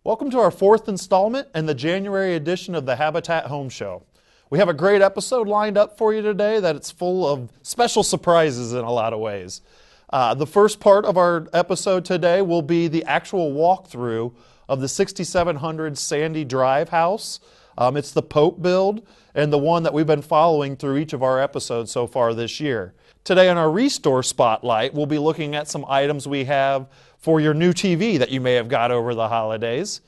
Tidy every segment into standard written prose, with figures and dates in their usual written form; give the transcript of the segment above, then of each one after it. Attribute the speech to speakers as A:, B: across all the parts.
A: Welcome to our fourth installment and the January edition of the Habitat Home Show. We have a great episode lined up for you today that it's full of special surprises in a lot of ways. The first part of our episode today will be the actual walkthrough of the 6700 Sandy Drive house. It's the Pope build and the one that we've been following through each of our episodes so far this year. Today on our Restore Spotlight, we'll be looking at some items we have for your new TV that you may have got over the holidays.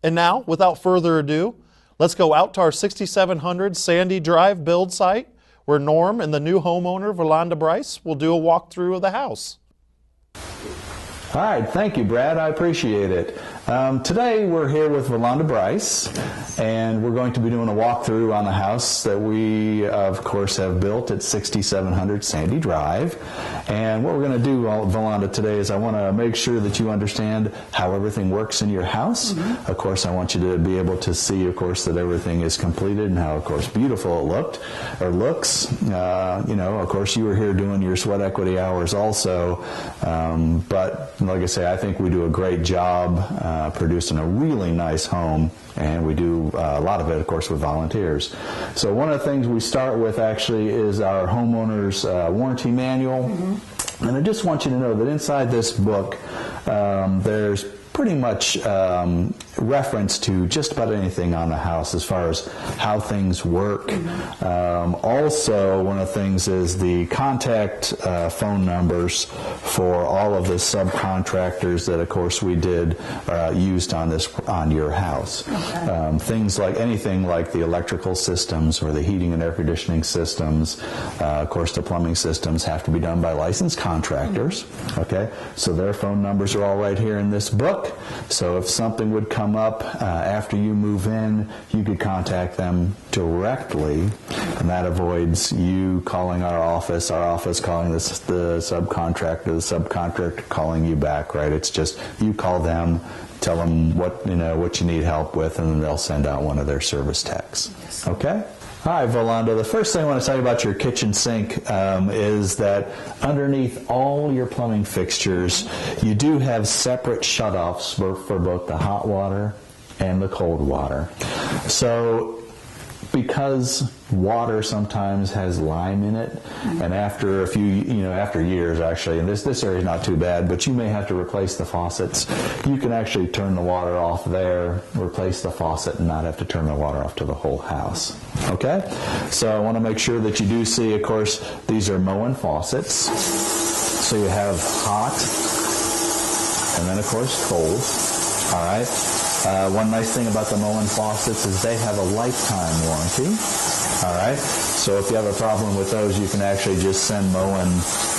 A: And now, without further ado, let's go out to our 6700 Sandy Drive build site where Norm and the new homeowner, Valanda Bryce, will do a walkthrough of the house.
B: All right, thank you, Brad. I appreciate it. Today we're here with Valanda Bryce, and we're going to be doing a walkthrough on the house that we, of course, have built at 6700 Sandy Drive. And what we're going to do, Valanda, today is I want to make sure that you understand how everything works in your house. Of course, I want you to be able to see, of course, that everything is completed and how, of course, beautiful it looks. Of course, you were here doing your sweat equity hours also, but like I say, I think we do a great job producing a really nice home, and we do a lot of it, of course, with volunteers. So one of the things we start with actually is our homeowner's warranty manual. And I just want you to know that inside this book there's pretty much reference to just about anything on the house as far as how things work. Also, one of the things is the contact phone numbers for all of the subcontractors that, of course, we did used on your house. Okay. Things like anything like the electrical systems or the heating and air conditioning systems. Of course, the plumbing systems have to be done by licensed contractors. Okay, so their phone numbers are all right here in this book. So if something would come up after you move in, you could contact them directly, and that avoids you calling our office calling the subcontractor calling you back, right? It's just you call them, tell them what you need help with, and then they'll send out one of their service techs. Okay? All right, Valanda, the first thing I want to tell you about your kitchen sink is that underneath all your plumbing fixtures, you do have separate shutoffs for both the hot water and the cold water. So because water sometimes has lime in it, and after a few, after years actually, and this area is not too bad, but you may have to replace the faucets. You can actually turn the water off there, replace the faucet, and not have to turn the water off to the whole house. Okay? So I want to make sure that you do see, of course, these are Moen faucets. So you have hot, and then of course cold. All right? One nice thing about the Moen faucets is they have a lifetime warranty. All right, so if you have a problem with those, you can actually just send Moen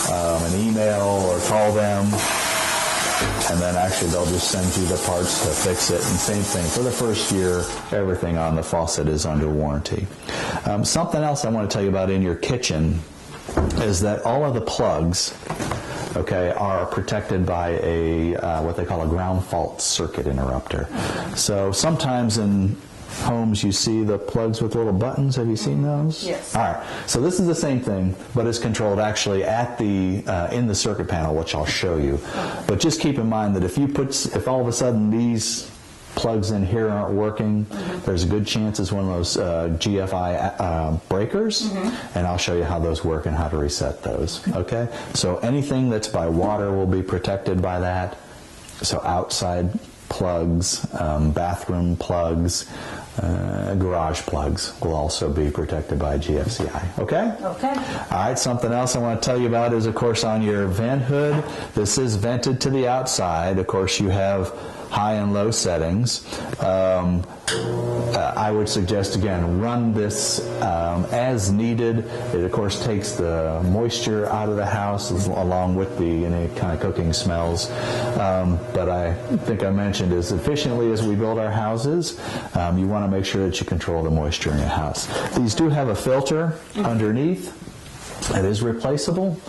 B: an email or call them, and then actually they'll just send you the parts to fix it. And same thing for the first year, everything on the faucet is under warranty. Something else I want to tell you about in your kitchen is that all of the plugs, okay, are protected by a what they call a ground fault circuit interrupter. So sometimes in homes you see the plugs with little buttons. Have you seen those?
C: Yes.
B: All right. So this is the same thing, but it's controlled actually at the in the circuit panel, which I'll show you. But just keep in mind that if all of a sudden these plugs in here aren't working, there's a good chance it's one of those GFI breakers, and I'll show you how those work and how to reset those. Okay? So anything that's by water will be protected by that. So outside plugs, bathroom plugs, garage plugs will also be protected by GFCI. Okay? Okay. All right, something else I want to tell you about is, of course, on your vent hood, this is vented to the outside. Of course, you have high and low settings. I would suggest, again, run this as needed. It, of course, takes the moisture out of the house along with the any kind of cooking smells. But I think I mentioned as efficiently as we build our houses, you want to make sure that you control the moisture in your house. These do have a filter underneath. It is replaceable.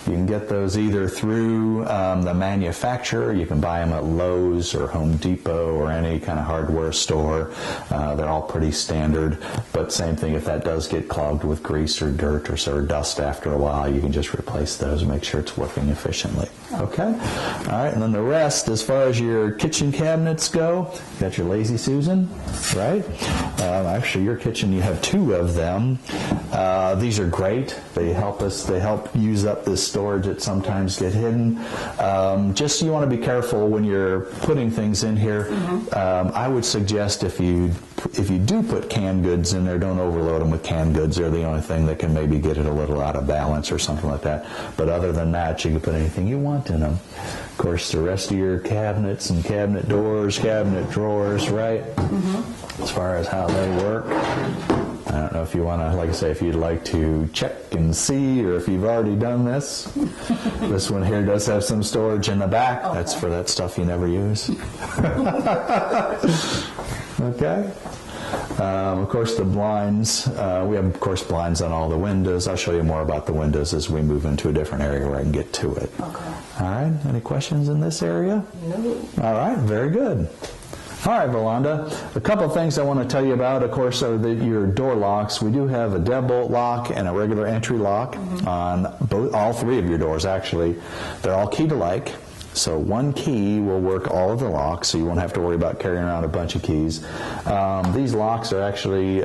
B: You can get those either through the manufacturer. You can buy them at Lowe's or Home Depot or any kind of hardware store. They're all pretty standard. But same thing, if that does get clogged with grease or dirt or dust after a while, you can just replace those and make sure it's working efficiently. Okay. All right, and then the rest, as far as your kitchen cabinets go, you got your Lazy Susan, right? Actually, your kitchen, you have 2 of them. These are great. They help use up this storage that sometimes get hidden. Just you want to be careful when you're putting things in here. I would suggest if you do put canned goods in there, don't overload them with canned goods. They're the only thing that can maybe get it a little out of balance or something like that. But other than that, you can put anything you want in them. Of course, the rest of your cabinets and cabinet doors, cabinet drawers, right? As far as how they work. I don't know if you want to, like I say, if you'd like to check and see, or if you've already done this. This one here does have some storage in the back. Okay. That's for that stuff you never use. Okay. Of course, the blinds. We have, of course, blinds on all the windows. I'll show you more about the windows as we move into a different area where I can get to it.
C: Okay.
B: All right. Any questions in this area?
C: No.
B: All right. Very good. All right, Valanda. A couple of things I want to tell you about, of course, are your door locks. We do have a deadbolt lock and a regular entry lock on all 3 of your doors, actually. They're all key-alike. So one key will work all of the locks, so you won't have to worry about carrying around a bunch of keys. These locks are actually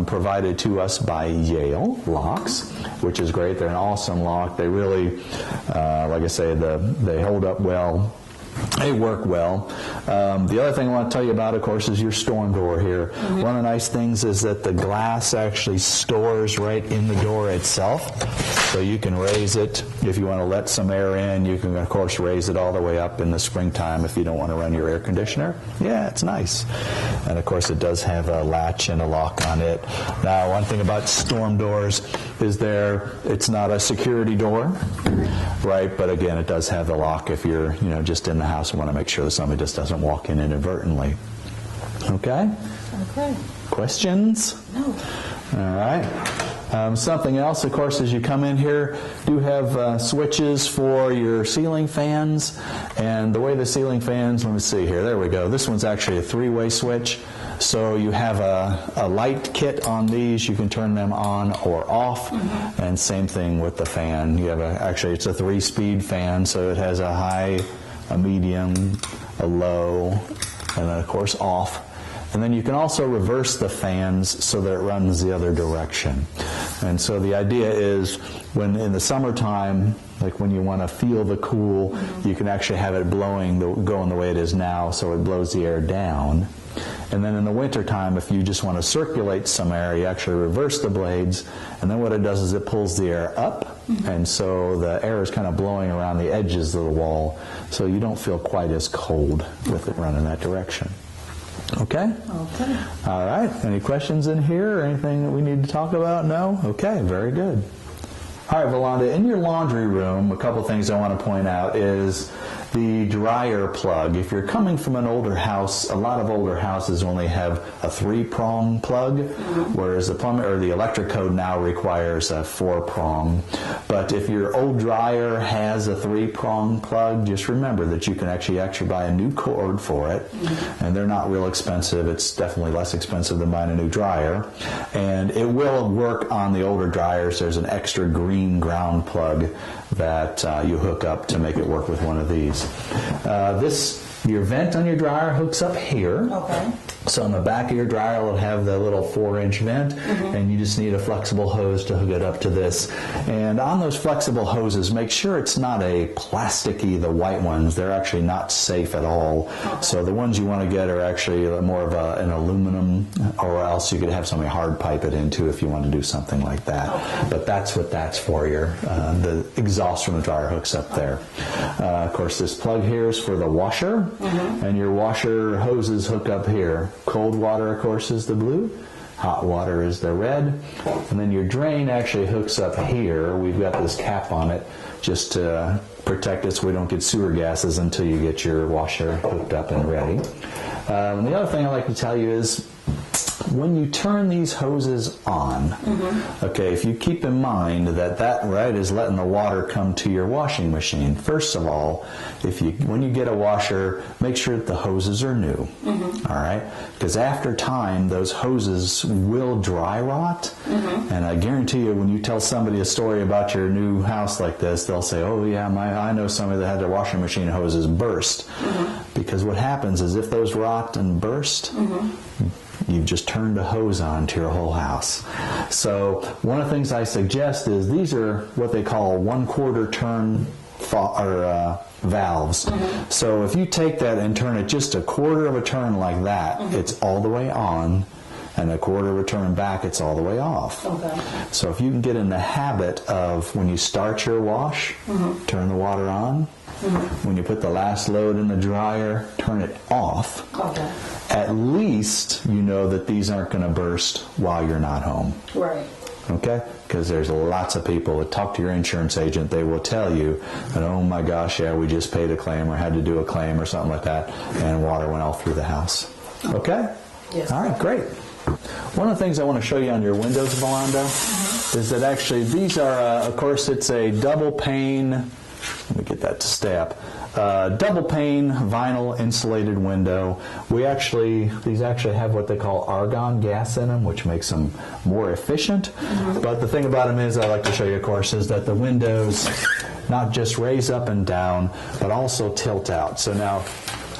B: provided to us by Yale Locks, which is great. They're an awesome lock. They really, like I say, they hold up well. They work well. The other thing I want to tell you about, of course, is your storm door here. One of the nice things is that the glass actually stores right in the door itself. So you can raise it. If you want to let some air in, you can, of course, raise it all the way up in the springtime if you don't want to run your air conditioner. Yeah, it's nice. And, of course, it does have a latch and a lock on it. Now, one thing about storm doors is it's not a security door, right? But, again, it does have the lock if you're, just in the house and want to make sure that somebody just doesn't walk in inadvertently. Okay?
C: Okay.
B: Questions?
C: No.
B: All right. Something else, of course, as you come in here, do have switches for your ceiling fans. And the way the ceiling fans, let me see here, there we go. This one's actually a 3-way switch. So you have a light kit on these. You can turn them on or off. And same thing with the fan. You have actually, it's a 3-speed fan, so it has a high, a medium, a low, and then, of course, off. And then you can also reverse the fans so that it runs the other direction. And so the idea is when in the summertime, like when you want to feel the cool, you can actually have it going the way it is now, so it blows the air down. And then in the wintertime, if you just want to circulate some air, you actually reverse the blades, and then what it does is it pulls the air up, and so the air is kind of blowing around the edges of the wall, so you don't feel quite as cold with it running that direction. Okay?
C: Okay.
B: All right. Any questions in here or anything that we need to talk about? No? Okay, very good. All right, Valanda, in your laundry room, a couple things I want to point out is the dryer plug. If you're coming from an older house, a lot of older houses only have a 3-prong plug, whereas the electric code now requires a 4-prong. But if your old dryer has a 3-prong plug, just remember that you can actually buy a new cord for it, and they're not real expensive. It's definitely less expensive than buying a new dryer, and it will work on the older dryers. There's an extra green ground plug that you hook up to make it work with one of these. Your vent on your dryer hooks up here.
C: Okay.
B: So on the back of your dryer it'll have the little 4-inch vent, and you just need a flexible hose to hook it up to this. And on those flexible hoses, make sure it's not a plasticky, the white ones. They're actually not safe at all. Okay. So the ones you want to get are actually more of an aluminum, or else you could have somebody hard pipe it into if you want to do something like that. Okay. But that's what that's for. The exhaust from the dryer hooks up there. Of course, this plug here is for the washer, and your washer hoses hook up here. Cold water, of course, is the blue. Hot water is the red. And then your drain actually hooks up here. We've got this cap on it just to protect it so we don't get sewer gases until you get your washer hooked up and ready. And the other thing I'd like to tell you is when you turn these hoses on, okay, if you keep in mind that right is letting the water come to your washing machine. First of all, when you get a washer, make sure that the hoses are new. All right, because after time those hoses will dry rot, and I guarantee you when you tell somebody a story about your new house like this, they'll say, oh yeah, I know somebody that had their washing machine hoses burst. Because what happens is if those rot and burst, you've just turned a hose on to your whole house. So one of the things I suggest is these are what they call 1/4 turn valves. So if you take that and turn it just 1/4 of a turn like that, it's all the way on, and 1/4 of a turn back, it's all the way off. Okay. So if you can get in the habit of when you start your wash, turn the water on. When you put the last load in the dryer, turn it off. Okay. At least you know that these aren't going to burst while you're not home. Right. Okay? Because there's lots of people that talk to your insurance agent, they will tell you that, oh my gosh, yeah, we just paid a claim or had to do a claim or something like that, and water went all through the house. Okay? Yes. All right, great. One of the things I want to show you on your windows, Valanda, is that actually these are, of course, it's a double pane. Let me get that to stay up. Double pane vinyl insulated window. These actually have what they call argon gas in them, which makes them more efficient. But the thing about them is, I like to show you, of course, is that the windows not just raise up and down, but also tilt out. So now,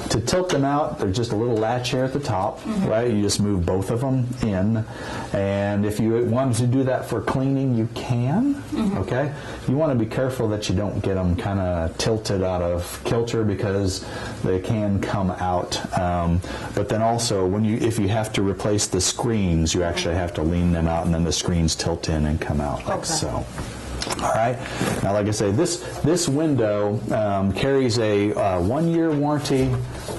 B: to tilt them out, there's just a little latch here at the top, right? You just move both of them in. And if you wanted to do that for cleaning, you can, okay? You want to be careful that you don't get them kind of tilted out of kilter because they can come out. But then also, if you have to replace the screens, you actually have to lean them out and then the screens tilt in and come out like so. All right. Now, like I say, this window carries a 1-year warranty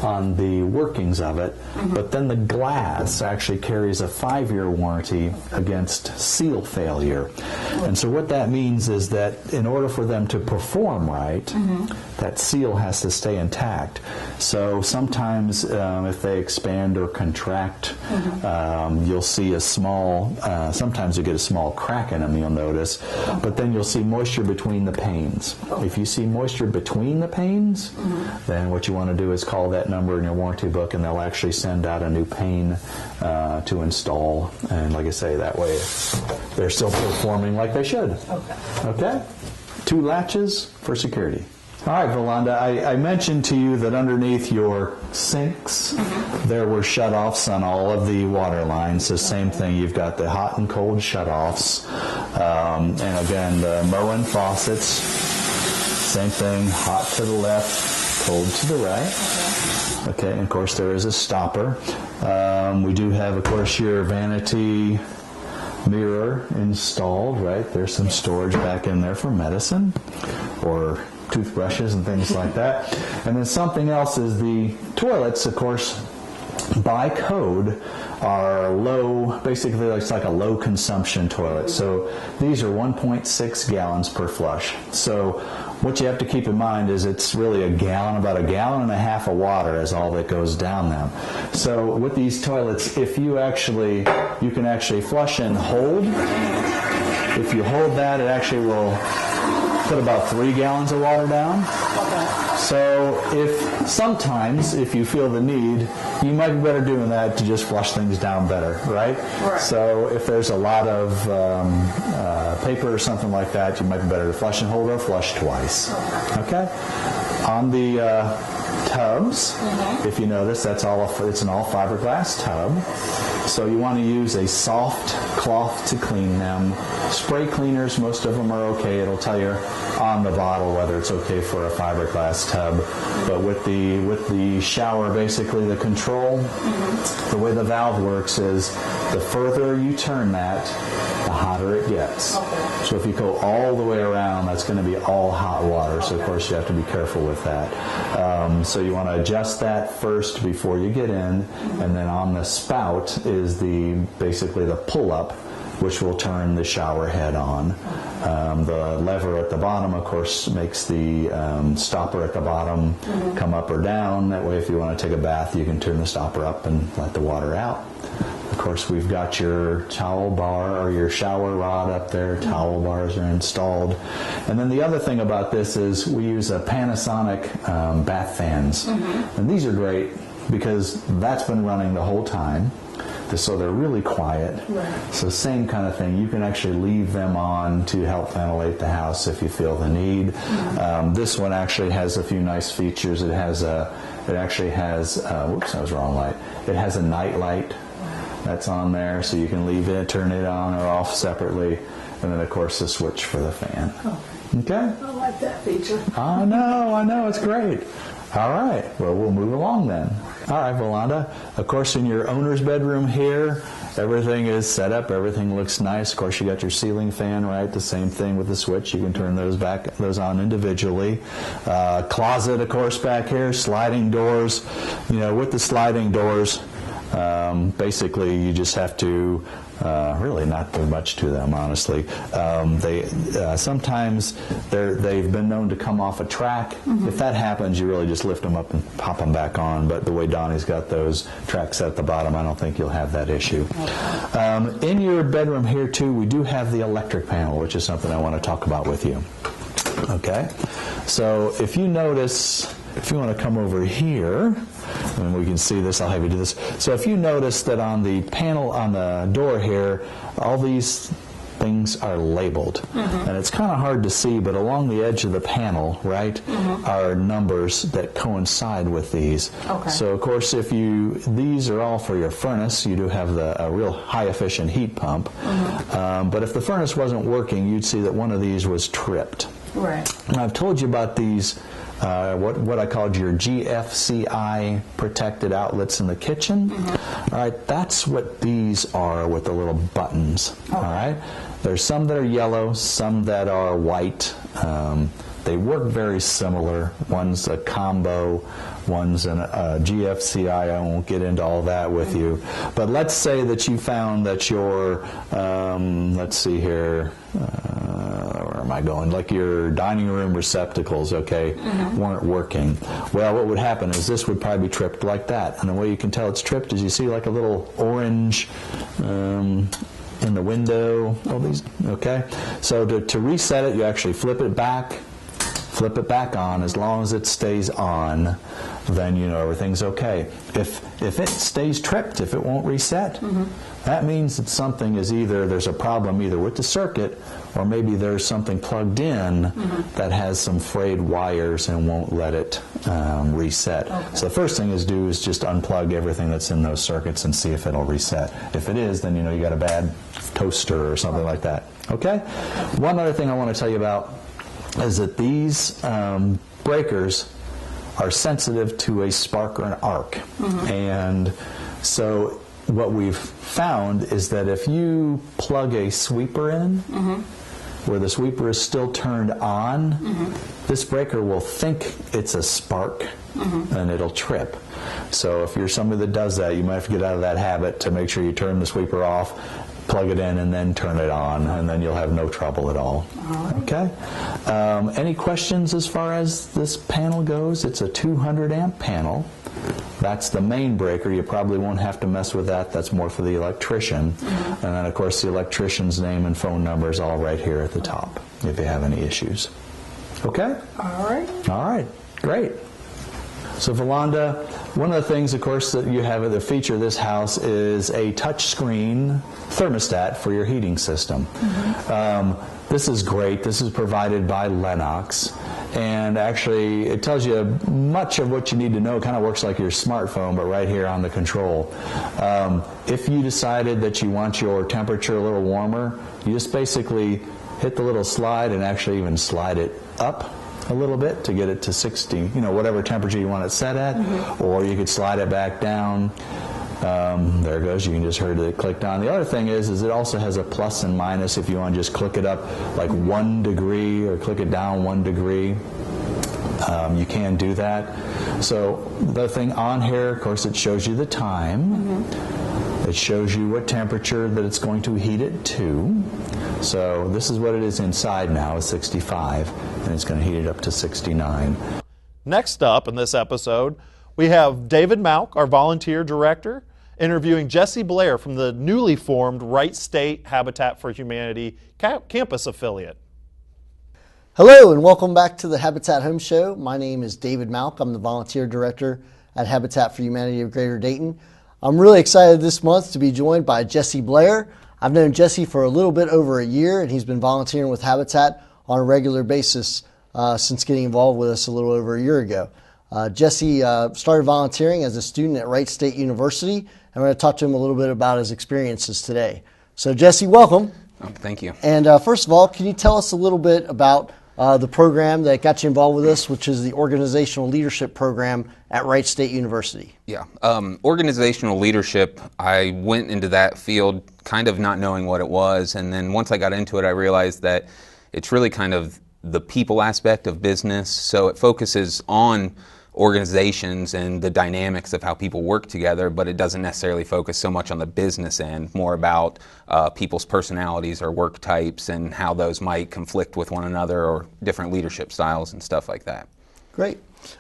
B: on the workings of it, but then the glass actually carries a 5-year warranty against seal failure. And so what that means is that in order for them to perform right, that seal has to stay intact. So sometimes if they expand or contract, you'll see a small, sometimes you get a small crack in them, you'll notice, but then you'll see moisture between the panes. If you see moisture between the panes, then what you want to do is call that number in your warranty book, and they'll actually send out a new pane to install. And like I say, that way they're still performing like they should. Okay? 2 latches for security. All right, Valanda, I mentioned to you that underneath your sinks, there were shutoffs on all of the water lines. So same thing, you've got the hot and cold shutoffs. And again, the Moen faucets, same thing, hot to the left, cold to the right. Okay, and of course there is a stopper. We do have, of course, your vanity mirror installed, right? There's some storage back in there for medicine or toothbrushes and things like that. And then something else is the toilets, of course, by code are low, basically it's like a low consumption toilet. So these are 1.6 gallons per flush. So what you have to keep in mind is it's really about a gallon and a half of water is all that goes down them. So with these toilets, if you can actually flush and hold. If you hold that, it actually will put about 3 gallons of water down. So sometimes if you feel the need, you might be better doing that to just flush things down better, right? So if there's a lot of paper or something like that, you might be better to flush and hold or flush twice. Okay? On the tubs, if you notice, it's an all fiberglass tub. So you want to use a soft cloth to clean them. Spray cleaners, most of them are okay. It'll tell you on the bottle whether it's okay for a fiberglass tub. But with the shower, basically the control, the way the valve works is the further you turn that, the hotter it gets. So if you go all the way around, that's going to be all hot water. So of course you have to be careful with that. So you want to adjust that first before you get in, and then on the spout is basically the pull-up, which will turn the shower head on. The lever at the bottom, of course, makes the stopper at the bottom come up or down. That way, if you want to take a bath, you can turn the stopper up and let the water out. Of course, we've got your towel bar or your shower rod up there. Towel bars are installed. And then the other thing about this is we use a Panasonic bath fans. And these are great because that's been running the whole time. So they're really quiet.
C: Right.
B: So same kind of thing. You can actually leave them on to help ventilate the house if you feel the need. This one actually has a few nice features. It actually has, whoops, that was the wrong light. It has a night light that's on there, so you can leave it, turn it on or off separately. And then, of course, the switch for the fan. Okay?
C: I like that feature.
B: I know, it's great. All right, well, we'll move along then. All right, Valanda, of course, in your owner's bedroom here, everything is set up, everything looks nice. Of course, you got your ceiling fan, right? The same thing with the switch. You can turn those on individually. Closet, of course, back here, sliding doors. You know, with the sliding doors, basically you just have to really not do much to them, honestly. Sometimes they've been known to come off a track. If that happens, you really just lift them up and pop them back on. But the way Donnie's got those tracks at the bottom, I don't think you'll have that issue. In your bedroom here, too, we do have the electric panel, which is something I want to talk about with you. Okay? So if you notice, if you want to come over here, and we can see this, I'll have you do this. So if you notice that on the panel on the door here, all these things are labeled. And it's kind of hard to see, but along the edge of the panel, right, are numbers that coincide with these.
C: Okay.
B: So of course, these are all for your furnace. You do have a real high efficient heat pump. But if the furnace wasn't working, you'd see that one of these was tripped.
C: Right.
B: And I've told you about these, what I called your GFCI protected outlets in the kitchen. All right, that's what these are with the little buttons.
C: Okay.
B: All right, there's some that are yellow, some that are white. They work very similar. One's a combo, one's a GFCI. I won't get into all that with you. But let's say that you found that your, let's see here, where am I going? Like your dining room receptacles, okay, weren't working. Well, what would happen is this would probably be tripped like that. And the way you can tell it's tripped is you see like a little orange in the window, all these, okay? So to reset it, you actually flip it back on. As long as it stays on, then you know everything's okay. If it stays tripped, if it won't reset, that means that something is there's a problem either with the circuit or maybe there's something plugged in that has some frayed wires and won't let it reset. Okay. So the first thing is just unplug everything that's in those circuits and see if it'll reset. If it is, then you know you got a bad toaster or something like that. Okay? One other thing I want to tell you about is that these breakers are sensitive to a spark or an arc. And so what we've found is that if you plug a sweeper in where the sweeper is still turned on, this breaker will think it's a spark and it'll trip. So if you're somebody that does that, you might have to get out of that habit to make sure you turn the sweeper off, plug it in, and then turn it on, and then you'll have no trouble at all. Okay? Any questions as far as this panel goes? It's a 200 amp panel. That's the main breaker. You probably won't have to mess with that. That's more for the electrician. And then, of course, the electrician's name and phone number is all right here at the top if you have any issues. Okay?
C: All right.
B: All right. Great. So, Valanda, one of the things, of course, that you have the feature of this house is a touchscreen thermostat for your heating system. This is great. This is provided by Lennox. And actually, it tells you much of what you need to know. It kind of works like your smartphone, but right here on the control. If you decided that you want your temperature a little warmer, you just basically hit the little slide and actually even slide it up a little bit to get it to 60, you know, whatever temperature you want it set at, or you could slide it back down. There it goes. You can just heard it clicked on. The other thing is it also has a plus and minus if you want to just click it up like 1 degree or click it down 1 degree. You can do that. So the thing on here, of course, it shows you the time. It shows you what temperature that it's going to heat it to. So this is what it is inside now, is 65, and it's going to heat it up to 69.
A: Next up in this episode, we have David Mauk, our volunteer director, interviewing Jessie Blair from the newly formed Wright State Habitat for Humanity campus affiliate.
D: Hello and welcome back to the Habitat Home Show. My name is David Malk. I'm the volunteer director at Habitat for Humanity of Greater Dayton. I'm really excited this month to be joined by Jessie Blair. I've known Jessie for a little bit over a year, and he's been volunteering with Habitat on a regular basis since getting involved with us a little over a year ago. Jessie started volunteering as a student at Wright State University, and we're going to talk to him a little bit about his experiences today. So Jessie, welcome.
E: Oh, thank you.
D: And first of all, can you tell us a little bit about the program that got you involved with us, which is the Organizational Leadership Program at Wright State University?
E: Yeah, organizational leadership, I went into that field kind of not knowing what it was, and then once I got into it, I realized that it's really kind of the people aspect of business, so it focuses on organizations and the dynamics of how people work together, but it doesn't necessarily focus so much on the business end, more about people's personalities or work types and how those might conflict with one another or different leadership styles and stuff like that.
D: Great.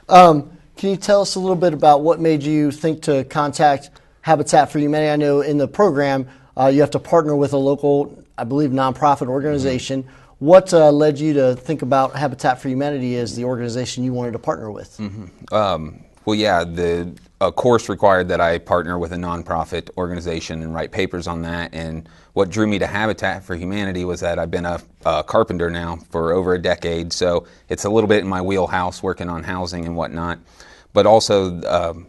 D: Can you tell us a little bit about what made you think to contact Habitat for Humanity? I know in the program you have to partner with a local, I believe, nonprofit organization. Mm-hmm. What led you to think about Habitat for Humanity as the organization you wanted to partner with?
E: Mm-hmm. Well, yeah, the course required that I partner with a nonprofit organization and write papers on that. And what drew me to Habitat for Humanity was that I've been a carpenter now for over a decade, so it's a little bit in my wheelhouse working on housing and whatnot. But also,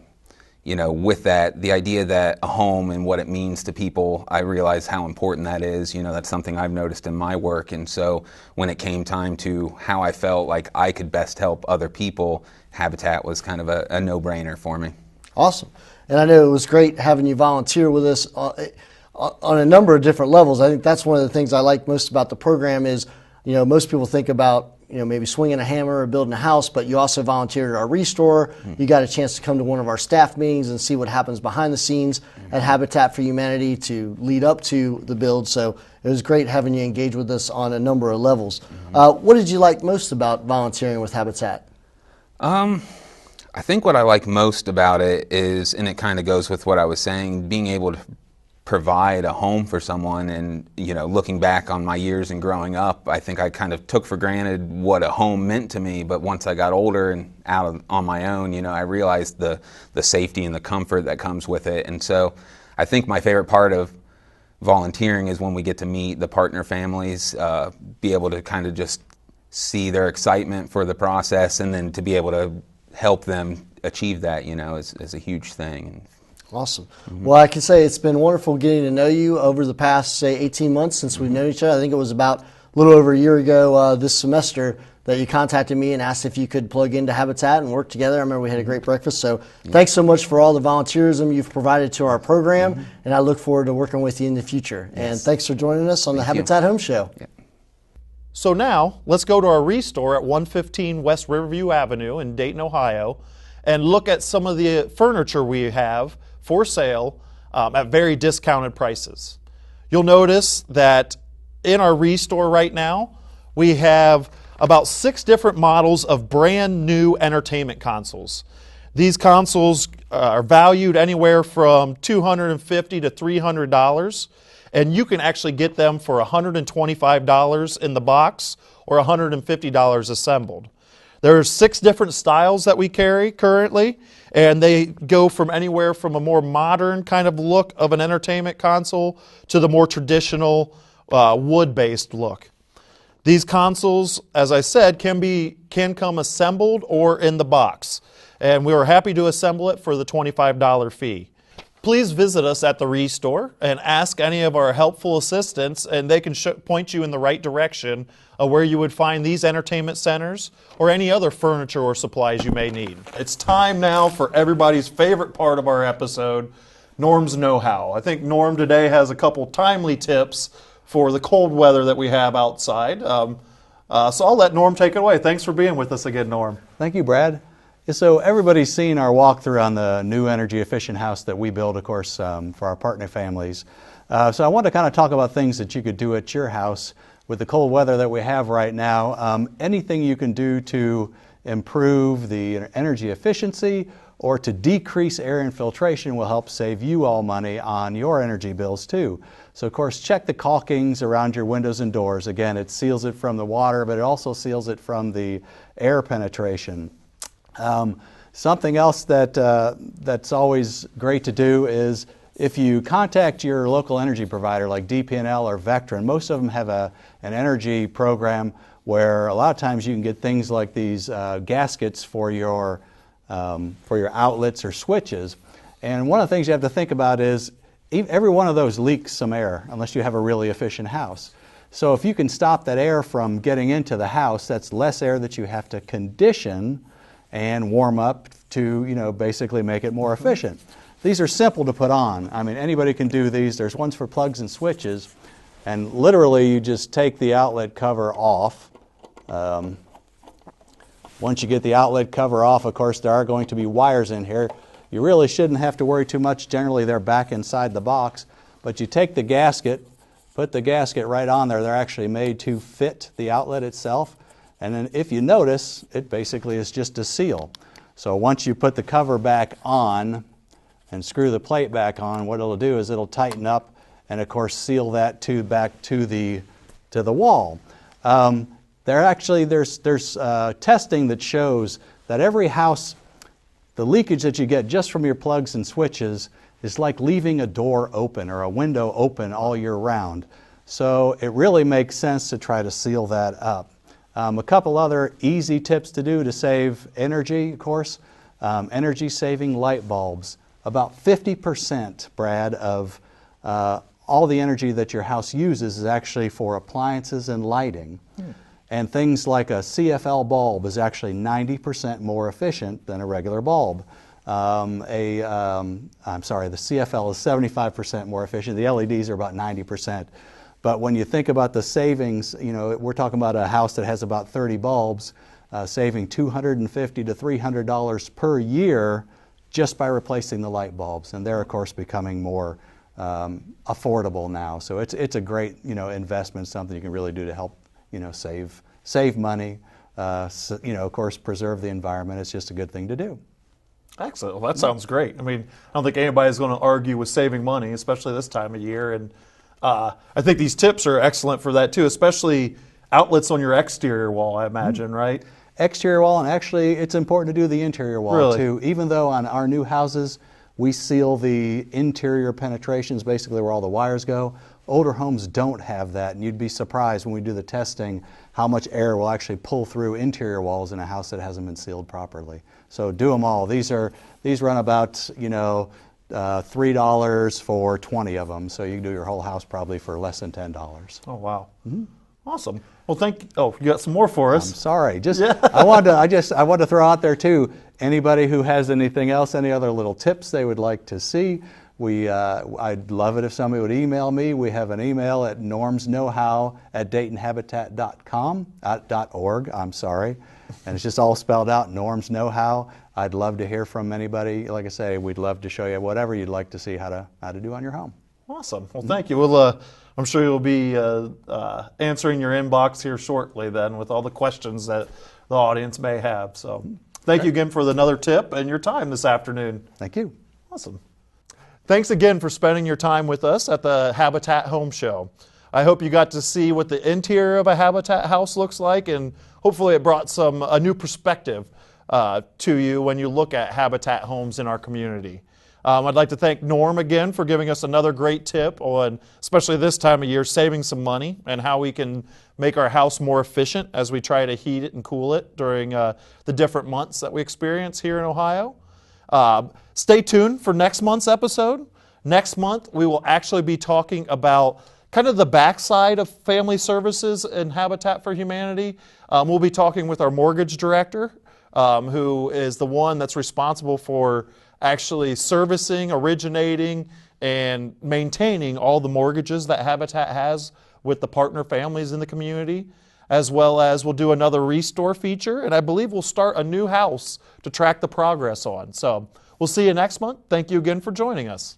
E: with that, the idea that a home and what it means to people, I realize how important that is. That's something I've noticed in my work. And so when it came time to how I felt like I could best help other people, Habitat was kind of a no-brainer for me.
D: Awesome. And I know it was great having you volunteer with us on a number of different levels. I think that's one of the things I like most about the program is, most people think about maybe swinging a hammer or building a house, but you also volunteered at our restore. Mm-hmm. You got a chance to come to one of our staff meetings and see what happens behind the scenes at Habitat for Humanity to lead up to the build. So it was great having you engage with us on a number of levels. Mm-hmm. What did you like most about volunteering with Habitat?
E: I think what I like most about it is, and it kind of goes with what I was saying, being able to provide a home for someone. And looking back on my years and growing up, I think I kind of took for granted what a home meant to me, but once I got older and on my own, I realized the safety and the comfort that comes with it. And so I think my favorite part of volunteering is when we get to meet the partner families, be able to kind of just see their excitement for the process, and then to be able to help them achieve that is a huge thing.
D: Awesome. Mm-hmm. Well, I can say it's been wonderful getting to know you over the past, say, 18 months since we've known each other. I think it was about a little over a year ago this semester that you contacted me and asked if you could plug into Habitat and work together. I remember we had a great breakfast. So thanks so much for all the volunteerism you've provided to our program, and I look forward to working with you in the future. Yes. And thanks for joining us on the Habitat Home Show. Yeah.
A: So now, let's go to our restore at 115 West Riverview Avenue in Dayton, Ohio, and look at some of the furniture we have for sale at very discounted prices. You'll notice that in our restore right now, we have about 6 different models of brand new entertainment consoles. These consoles are valued anywhere from $250 to $300. And you can actually get them for $125 in the box or $150 assembled. There are 6 different styles that we carry currently, and they go from anywhere from a more modern kind of look of an entertainment console to the more traditional wood-based look. These consoles, as I said, can come assembled or in the box, and we were happy to assemble it for the $25 fee. Please visit us at the Restore and ask any of our helpful assistants, and they can point you in the right direction of where you would find these entertainment centers or any other furniture or supplies you may need. It's time now for everybody's favorite part of our episode, Norm's Know-How. I think Norm today has a couple timely tips for the cold weather that we have outside. So I'll let Norm take it away. Thanks for being with us again, Norm.
B: Thank you, Brad. So everybody's seen our walkthrough on the new energy efficient house that we build, of course, for our partner families. So I want to kind of talk about things that you could do at your house with the cold weather that we have right now. Anything you can do to improve the energy efficiency or to decrease air infiltration will help save you all money on your energy bills too. So of course, check the caulkings around your windows and doors. Again, it seals it from the water, but it also seals it from the air penetration. Something else that's always great to do is if you contact your local energy provider like DP&L or Vectren, most of them have an energy program where a lot of times you can get things like these gaskets for your outlets or switches. And one of the things you have to think about is every one of those leaks some air unless you have a really efficient house. So if you can stop that air from getting into the house, that's less air that you have to condition and warm up to, basically make it more efficient. These are simple to put on. I mean, anybody can do these. There's ones for plugs and switches, and literally you just take the outlet cover off. Once you get the outlet cover off, of course, there are going to be wires in here. You really shouldn't have to worry too much. Generally, they're back inside the box, but you take the gasket, put the gasket right on there. They're actually made to fit the outlet itself. And then if you notice, it basically is just a seal. So once you put the cover back on and screw the plate back on, what it'll do is it'll tighten up and of course seal that back to the wall. There's testing that shows that every house, the leakage that you get just from your plugs and switches is like leaving a door open or a window open all year round. So it really makes sense to try to seal that up. A couple other easy tips to do to save energy, of course, energy saving light bulbs. About 50%, Brad, of all the energy that your house uses is actually for appliances and lighting. And things like a CFL bulb is actually 90% more efficient than a regular bulb. The CFL is 75% more efficient. The LEDs are about 90%. But when you think about the savings, we're talking about a house that has about 30 bulbs, saving $250 to $300 per year just by replacing the light bulbs. And they're, of course, becoming more affordable now. So it's a great, investment, something you can really do to help, save money, of course, preserve the environment. It's just a good thing to do.
A: Excellent. Well, that sounds great. I mean, I don't think anybody's going to argue with saving money, especially this time of year. And I think these tips are excellent for that too, especially outlets on your exterior wall, I imagine, right?
B: Exterior wall, and actually it's important to do the interior wall too. Even though on our new houses we seal the interior penetrations, basically where all the wires go, older homes don't have that, and you'd be surprised when we do the testing how much air will actually pull through interior walls in a house that hasn't been sealed properly. So do them all. These run about $3 for 20 of them, so you can do your whole house probably for less than $10.
A: Oh wow, awesome. Well, thank you. Oh, you got some more for us?
B: I'm sorry. I want to throw out there too. Anybody who has anything else, any other little tips they would like to see, I'd love it if somebody would email me. We have an email at normsknowhow@daytonhabitat.org. I'm sorry, and it's just all spelled out. Norms Know How. I'd love to hear from anybody. Like I say, we'd love to show you whatever you'd like to see how to do on your home.
A: Awesome. Well, thank you. We'll, I'm sure you'll be answering your inbox here shortly then with all the questions that the audience may have. So thank you again for another tip and your time this afternoon.
B: Thank you.
A: Awesome. Thanks again for spending your time with us at the Habitat Home Show. I hope you got to see what the interior of a Habitat house looks like, and hopefully it brought a new perspective to you when you look at Habitat homes in our community. I'd like to thank Norm again for giving us another great tip on, especially this time of year, saving some money and how we can make our house more efficient as we try to heat it and cool it during the different months that we experience here in Ohio. Stay tuned for next month's episode. Next month, we will actually be talking about kind of the backside of family services and Habitat for Humanity. We'll be talking with our mortgage director, who is the one that's responsible for actually servicing, originating, and maintaining all the mortgages that Habitat has with the partner families in the community, as well as we'll do another restore feature, and I believe we'll start a new house to track the progress on. So we'll see you next month. Thank you again for joining us.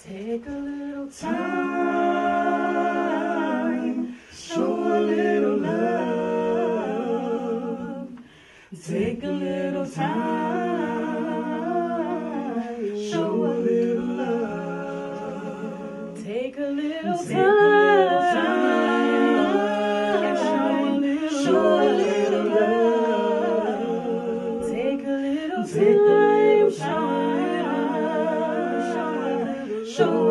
C: Take a little time, show a little love. Take a little time. Take a little time, show a little love. Take a little time, show